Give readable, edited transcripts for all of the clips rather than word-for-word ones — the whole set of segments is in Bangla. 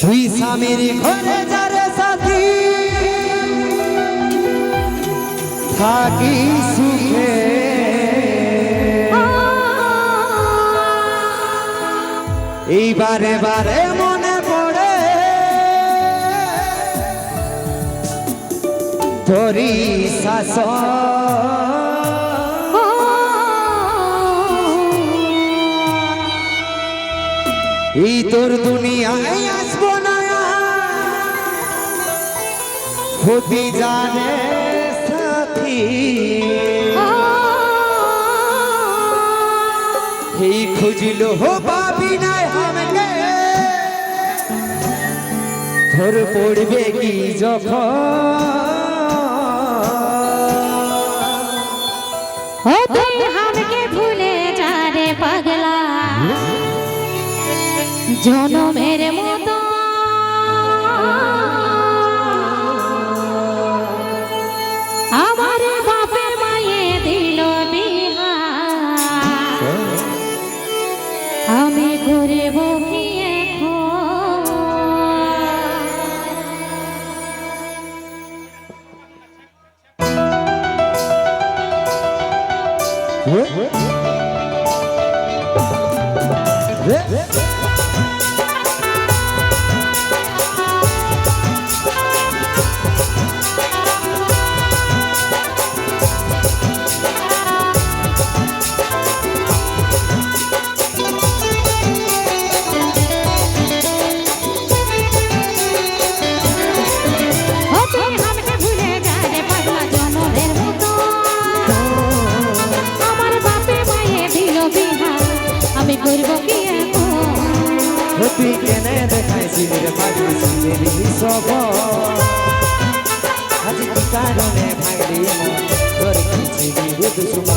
তুই স্বামীর ঘরে যারে সাথী থাকি সুখে এইবারে বারে মনে পড়ে তোরি শাসন এই তোর দুনিয়ায় আসবো না হতে জানে সাথী এই খুঁজলো হো পাবি না আমাকে তোর পড়বে কি যখন তুই আমাকে ভুলে যা রে পাগলা জনমের মতো আমার বাপের মায়ে দিল বিহা আমি করব কি তুই কেনে দেখাইছিলি রে পাগলি সব আজ কি কারণে ভাঙলি তোর খিচিলি দুশ্ম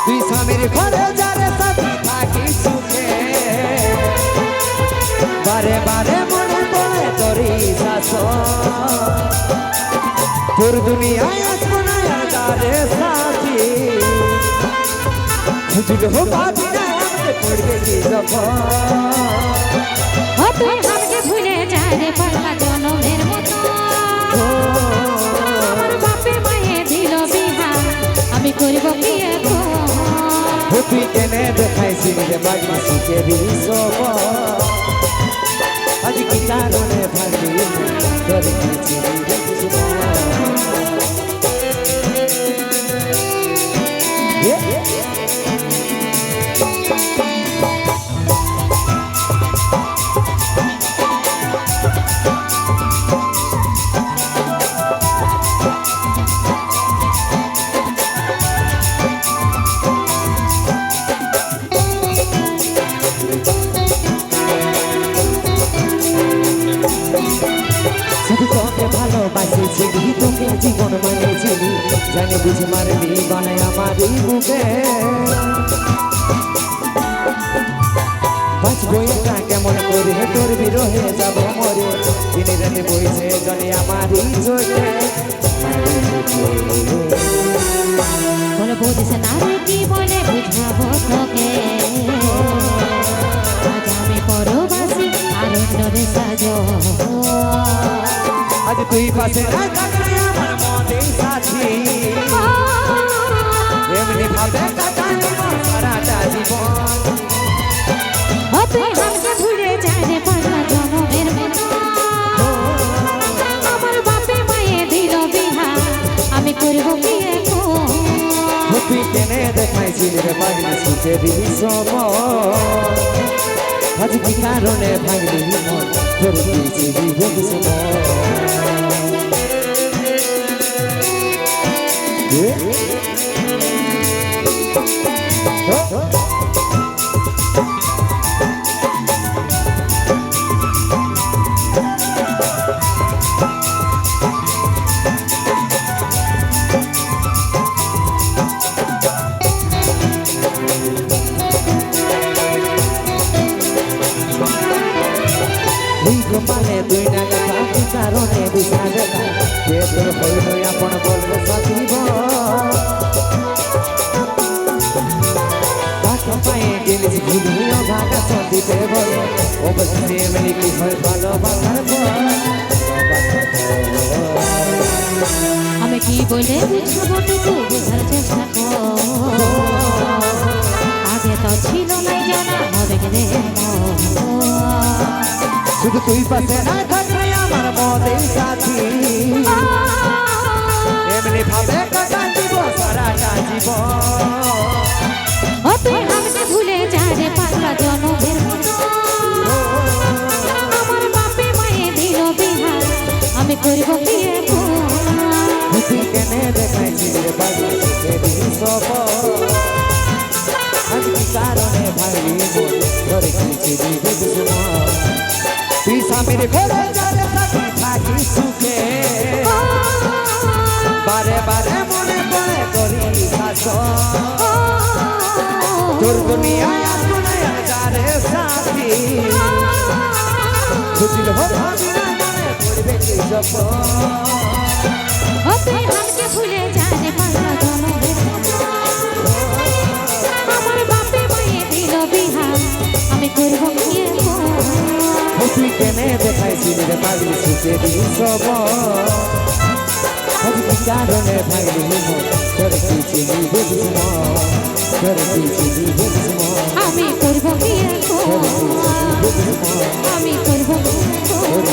তুই স্বামীর ঘরে যারে সাথী থাকি সুখে বারে বারে মনে পড়ে তোরি শাসন তোর দুনিয়ায় আসবো না যারে সাথী খুঁজলো হো পাবি না পড়বে কি যখন তুই আমাকে ভুলে যা রে পাগলা জনমের মতো আমার বাপে মায়ে দিল বিহা আমি করব কি এখন তুই কেনে দেখাইছিলি রে পাগলা সুখের সব আজ কি কারণে ভাঙলি তোর খিচিলি দুশ্ম তোকে ভালোবাসেছিলি তোকে জীবন মানেছিলি জানি বুঝে মারলি বানায় আমারই বুকে বাঁচবো এটা কেমন করে তোর বিরহে যাব মরে দিনে রাতে বইছে জানি আমারই চোখে বলে বুঝিস না রে কি বলে বুঝাবো তোকে আজ আমি পরবাসী আর অন্যরে সাজো আজ তুই পাশে না থাকলে আমার মনে সাথী এমনি ভাবে কাটালি সারাটা জীবন তুই আমাকে ভুলে যা রে পাগলা জনমের মতো আমার বাপে মায়ে দিল বিহা আমি করব কি এখন তুই কেনে দেখাইছিলি রে পাগলা সুখের সব আজ কি কারণে ভাঙলি মন তোর খিচিলি দুশ্ম কপালে দুই না লেখা কি কারণে দিশা দেখা কে তোর হইল আপন বলবে সাথীব পায়ে গেলে ভুলিও ভাগা দিতে বলো অবশ্যই এমনি কি হয় ভালোবাসার পর আমি কি বলে বুঝাবো টুকু বোঝার চেষ্টা কর আগে তো ছিল না জানা হবে কে রে শুধু তুই পাশে না থাকলে আমার মনের সাথী এমনি ভাবে কাটা দিব সারাটা জীবন ও তুই আমাকে ভুলে যা রে পাগলা জনমের মতো আমার বাপে মায়ে দিল বিহার আমি করব কি এখন তুই কেনে দেখাইছি রে বাড়ি থেকে সব আজ কি কারণে ভাই মন ধরে কিছু দিবে দুশ্মন তুই স্বামীর ঘরে যারে সাথী থাকি সুখে বারে বারে মনে পড়ে করি শাসন তোর দুনিয়ায় আসলে যারে সাথী বুঝিল ভাবি না মনে পড়বে কি যখন ও তুই আমাকে ভুলে যা রে পাগলা জনমের মতো আমার বাপে মায়ে দিল বিহার আমি করব কি এখন তুই কেনে দেখাইছিলি রে পাগলি সুখে সব আজ কি কারণে ভাই মন করে কিছু দিবে দুশ্মন করে কিছু দিবে দুশ্মন আমি করব কি এখন আমি করব কি এখন